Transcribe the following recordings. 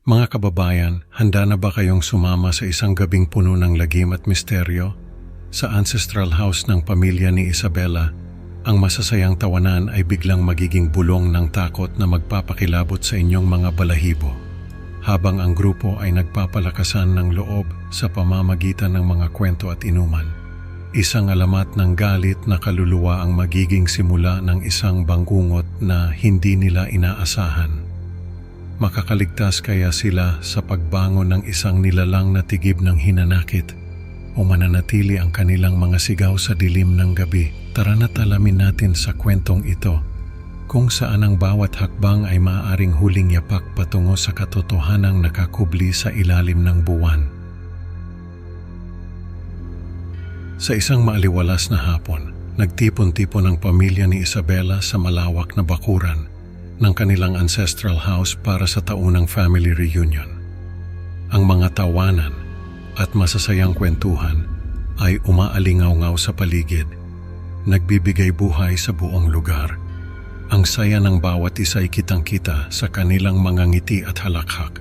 Mga kababayan, handa na ba kayong sumama sa isang gabing puno ng lagim at misteryo? Sa ancestral house ng pamilya ni Isabela, ang masasayang tawanan ay biglang magiging bulong ng takot na magpapakilabot sa inyong mga balahibo. Habang ang grupo ay nagpapalakasan ng loob sa pamamagitan ng mga kwento at inuman, isang alamat ng galit na kaluluwa ang magiging simula ng isang banggungot na hindi nila inaasahan. Makakaligtas kaya sila sa pagbangon ng isang nilalang na tigib ng hinanakit o mananatili ang kanilang mga sigaw sa dilim ng gabi? Tara na't alamin natin sa kwentong ito kung saan ang bawat hakbang ay maaaring huling yapak patungo sa katotohanang nakakubli sa ilalim ng buwan. Sa isang maaliwalas na hapon, nagtipon-tipon ang pamilya ni Isabela sa malawak na bakuran ng kanilang ancestral house para sa taunang family reunion. Ang mga tawanan at masasayang kwentuhan ay umaalingaw-ngaw sa paligid, nagbibigay buhay sa buong lugar. Ang saya ng bawat isa ay kitang-kita sa kanilang mga ngiti at halakhak.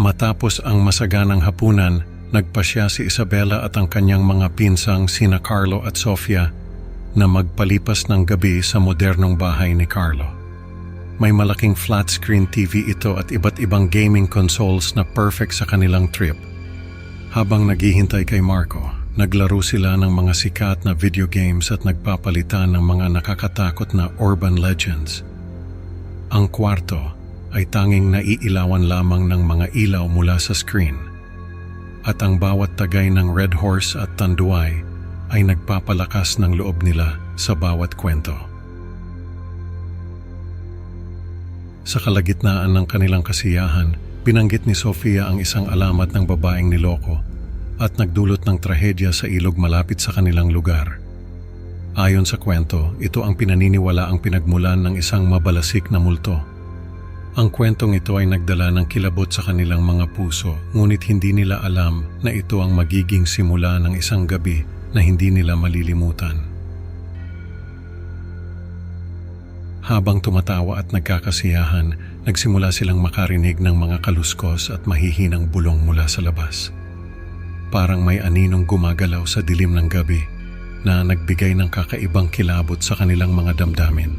Matapos ang masaganang hapunan, nagpasya si Isabela at ang kanyang mga pinsang sina Carlo at Sofia na magpalipas ng gabi sa modernong bahay ni Carlo. May malaking flat-screen TV ito at iba't ibang gaming consoles na perfect sa kanilang trip. Habang naghihintay kay Marco, naglaro sila ng mga sikat na video games at nagpapalitan ng mga nakakatakot na urban legends. Ang kwarto ay tanging naiilawan lamang ng mga ilaw mula sa screen, at ang bawat tagay ng Red Horse at Tanduay ay nagpapalakas ng loob nila sa bawat kwento. Sa kalagitnaan ng kanilang kasiyahan, binanggit ni Sofia ang isang alamat ng babaeng niloko at nagdulot ng trahedya sa ilog malapit sa kanilang lugar. Ayon sa kwento, ito ang pinaniniwalaang pinagmulan ng isang mabalasik na multo. Ang kwentong ito ay nagdala ng kilabot sa kanilang mga puso, ngunit hindi nila alam na ito ang magiging simula ng isang gabi na hindi nila malilimutan. Habang tumatawa at nagkakasiyahan, nagsimula silang makarinig ng mga kaluskos at mahihinang bulong mula sa labas. Parang may aninong gumagalaw sa dilim ng gabi na nagbigay ng kakaibang kilabot sa kanilang mga damdamin.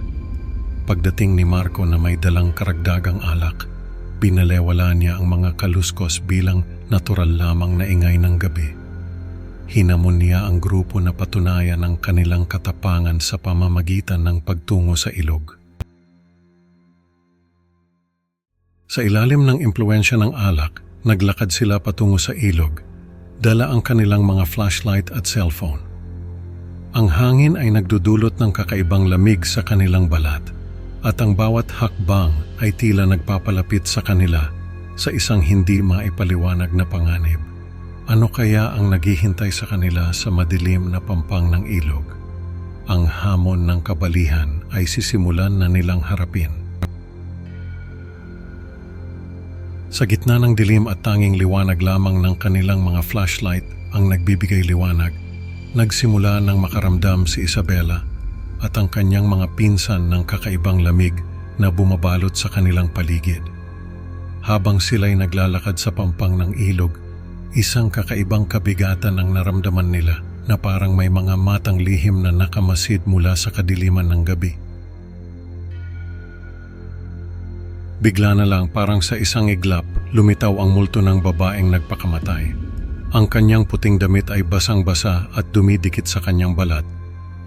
Pagdating ni Marco na may dalang karagdagang alak, binalewala niya ang mga kaluskos bilang natural lamang na ingay ng gabi. Hinamon niya ang grupo na patunayan ang kanilang katapangan sa pamamagitan ng pagtungo sa ilog. Sa ilalim ng impluwensya ng alak, naglakad sila patungo sa ilog, dala ang kanilang mga flashlight at cellphone. Ang hangin ay nagdudulot ng kakaibang lamig sa kanilang balat, at ang bawat hakbang ay tila nagpapalapit sa kanila sa isang hindi maipaliwanag na panganib. Ano kaya ang naghihintay sa kanila sa madilim na pampang ng ilog? Ang hamon ng kabalihan ay sisimulan na nilang harapin. Sa gitna ng dilim at tanging liwanag lamang ng kanilang mga flashlight ang nagbibigay liwanag, nagsimula ng makaramdam si Isabela at ang kanyang mga pinsan ng kakaibang lamig na bumabalot sa kanilang paligid. Habang sila'y naglalakad sa pampang ng ilog, isang kakaibang kabigatan ang naramdaman nila na parang may mga matang lihim na nakamasid mula sa kadiliman ng gabi. Bigla na lang parang sa isang iglap, lumitaw ang multo ng babaeng nagpakamatay. Ang kanyang puting damit ay basang-basa at dumidikit sa kanyang balat.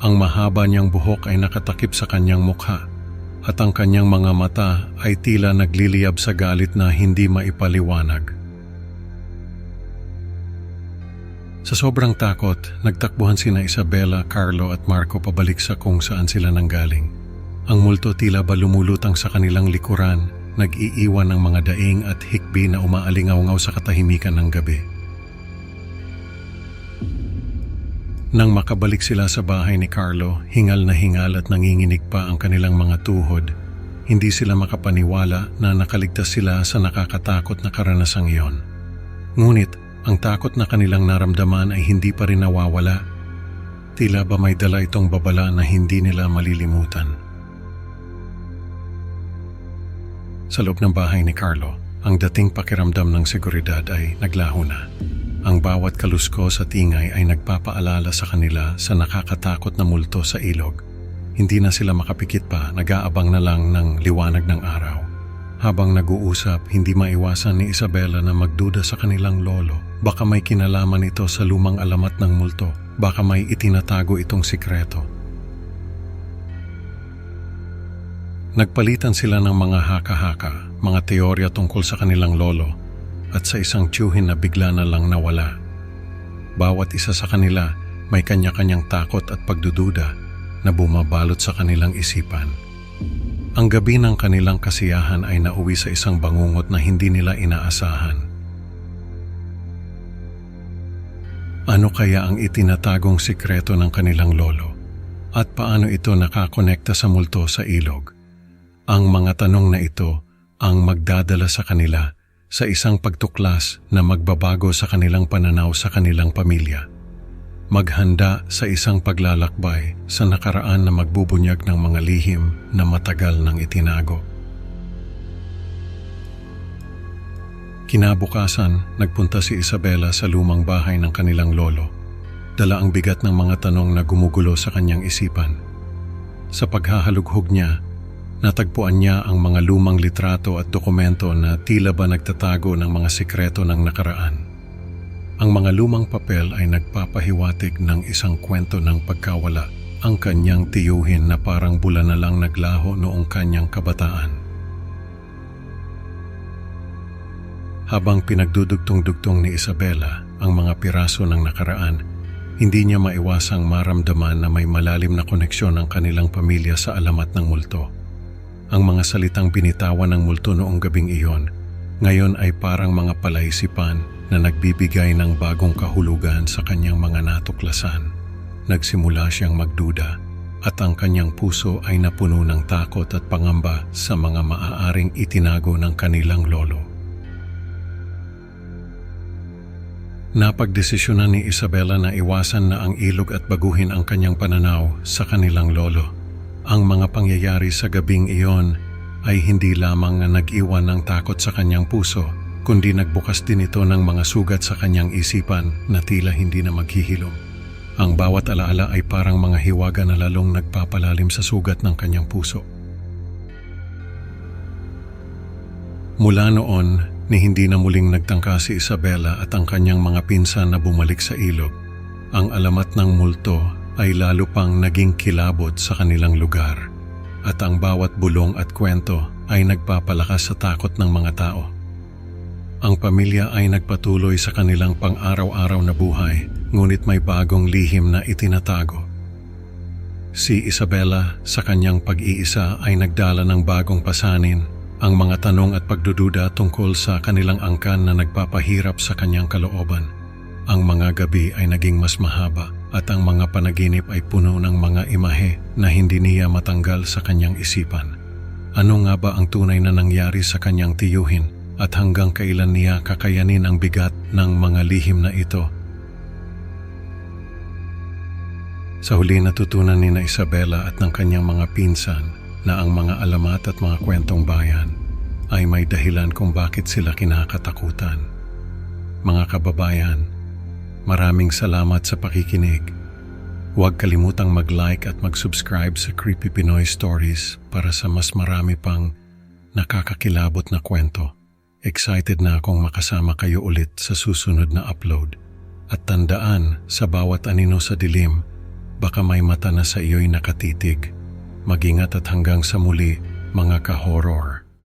Ang mahaba niyang buhok ay nakatakip sa kanyang mukha, at ang kanyang mga mata ay tila nagliliyab sa galit na hindi maipaliwanag. Sa sobrang takot, nagtakbuhan sina Isabela, Carlo at Marco pabalik sa kung saan sila nanggaling. Ang multo tila ba lumulutang sa kanilang likuran, nag-iiwan ng mga daing at hikbi na umaalingaw-ngaw sa katahimikan ng gabi. Nang makabalik sila sa bahay ni Carlo, hingal na hingal at nanginginig pa ang kanilang mga tuhod, hindi sila makapaniwala na nakaligtas sila sa nakakatakot na karanasang iyon. Ngunit, ang takot na kanilang naramdaman ay hindi pa rin nawawala. Tila ba may dala itong babala na hindi nila malilimutan. Sa loob ng bahay ni Carlo, ang dating pakiramdam ng seguridad ay naglaho na. Ang bawat kaluskos at ingay ay nagpapaalala sa kanila sa nakakatakot na multo sa ilog. Hindi na sila makapikit pa, nag-aabang na lang ng liwanag ng araw. Habang nag-uusap, hindi maiwasan ni Isabela na magduda sa kanilang lolo. Baka may kinalaman ito sa lumang alamat ng multo. Baka may itinatago itong sikreto. Nagpalitan sila ng mga haka-haka, mga teorya tungkol sa kanilang lolo, at sa isang tiyuhin na bigla na lang nawala. Bawat isa sa kanila may kanya-kanyang takot at pagdududa na bumabalot sa kanilang isipan. Ang gabi ng kanilang kasiyahan ay nauwi sa isang bangungot na hindi nila inaasahan. Ano kaya ang itinatagong sikreto ng kanilang lolo? At paano ito nakakonekta sa multo sa ilog? Ang mga tanong na ito ang magdadala sa kanila sa isang pagtuklas na magbabago sa kanilang pananaw sa kanilang pamilya. Maghanda sa isang paglalakbay sa nakaraan na magbubunyag ng mga lihim na matagal nang itinago. Kinabukasan, nagpunta si Isabela sa lumang bahay ng kanilang lolo. Dala ang bigat ng mga tanong na gumugulo sa kanyang isipan. Sa paghahalughog niya, natagpuan niya ang mga lumang litrato at dokumento na tila ba nagtatago ng mga sikreto ng nakaraan. Ang mga lumang papel ay nagpapahiwatig ng isang kwento ng pagkawala, ang kanyang tiyuhin na parang bula na lang naglaho noong kanyang kabataan. Habang pinagdudugtong-dugtong ni Isabela ang mga piraso ng nakaraan, hindi niya maiwasang maramdaman na may malalim na koneksyon ang kanilang pamilya sa alamat ng multo. Ang mga salitang binitawan ng multo noong gabing iyon, ngayon ay parang mga palaisipan na nagbibigay ng bagong kahulugan sa kanyang mga natuklasan. Nagsimula siyang magduda at ang kanyang puso ay napuno ng takot at pangamba sa mga maaaring itinago ng kanilang lolo. Napagdesisyonan ni Isabela na iwasan na ang ilog at baguhin ang kanyang pananaw sa kanilang lolo. Ang mga pangyayari sa gabing iyon ay hindi lamang na nag-iwan ng takot sa kanyang puso, kundi nagbukas din ito ng mga sugat sa kanyang isipan na tila hindi na maghihilom. Ang bawat alaala ay parang mga hiwaga na lalong nagpapalalim sa sugat ng kanyang puso. Mula noon, ni hindi na muling nagtangka si Isabela at ang kanyang mga pinsan na bumalik sa ilog. Ang alamat ng multo ay lalo pang naging kilabot sa kanilang lugar, at ang bawat bulong at kwento ay nagpapalakas sa takot ng mga tao. Ang pamilya ay nagpatuloy sa kanilang pang-araw-araw na buhay, ngunit may bagong lihim na itinatago. Si Isabela sa kanyang pag-iisa ay nagdala ng bagong pasanin, ang mga tanong at pagdududa tungkol sa kanilang angkan na nagpapahirap sa kanyang kalooban. Ang mga gabi ay naging mas mahaba at ang mga panaginip ay puno ng mga imahe na hindi niya matanggal sa kanyang isipan. Ano nga ba ang tunay na nangyari sa kanyang tiyuhin? At hanggang kailan niya kakayanin ang bigat ng mga lihim na ito? Sa huli natutunan ni na Isabela at ng kanyang mga pinsan na ang mga alamat at mga kwentong bayan ay may dahilan kung bakit sila kinakatakutan. Mga kababayan, maraming salamat sa pakikinig. Huwag kalimutang mag-like at mag-subscribe sa Creepy Pinoy Stories para sa mas marami pang nakakakilabot na kwento. Excited na akong makasama kayo ulit sa susunod na upload. At tandaan, sa bawat anino sa dilim, baka may mata na sa iyo'y nakatitig. Mag-ingat at hanggang sa muli, mga ka-horror.